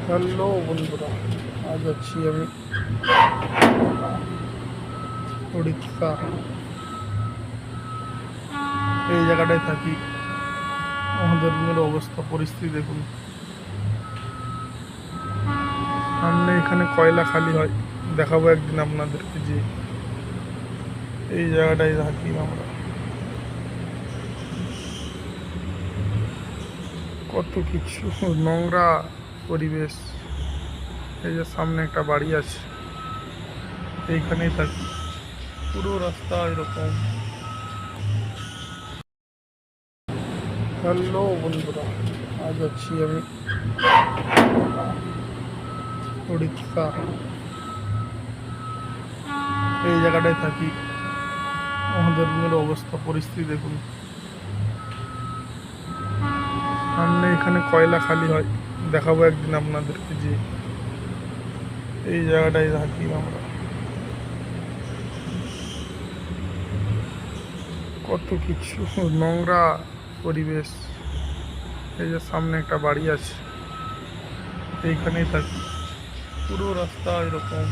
Hello বন্ধুরা, আজ আছি আমি উড়িষ্যা। এই জায়গাটায় থাকি। আমাদের রুমের অবস্থা পরিস্থিতি দেখুন। সামনে এখানে কয়লা খালি হয়, দেখাবো একদিন আপনাদেরকে যে এই জায়গাটায় থাকি আমরা। কত কিছু নোংরা পরিবেশ। এই যে সামনে একটা বাড়ি আছে, এইখানেই থাকি। পুরো রাস্তা এরকম। হ্যালো বন্ধুরা, আজ আছি আমি উড়িষ্যা। এই জায়গাটায় থাকি। আমাদের রুমের অবস্থা পরিস্থিতি দেখুন। সামনে এখানে কয়লা খালি হয়, দেখাবো একদিন আপনাদেরকে যে এই জায়গাটায় থাকি আমরা। কত কিছু নোংরা পরিবেশ। এই যে সামনে একটা বাড়ি আছে, এইখানেই থাকি। পুরো রাস্তা এরকম।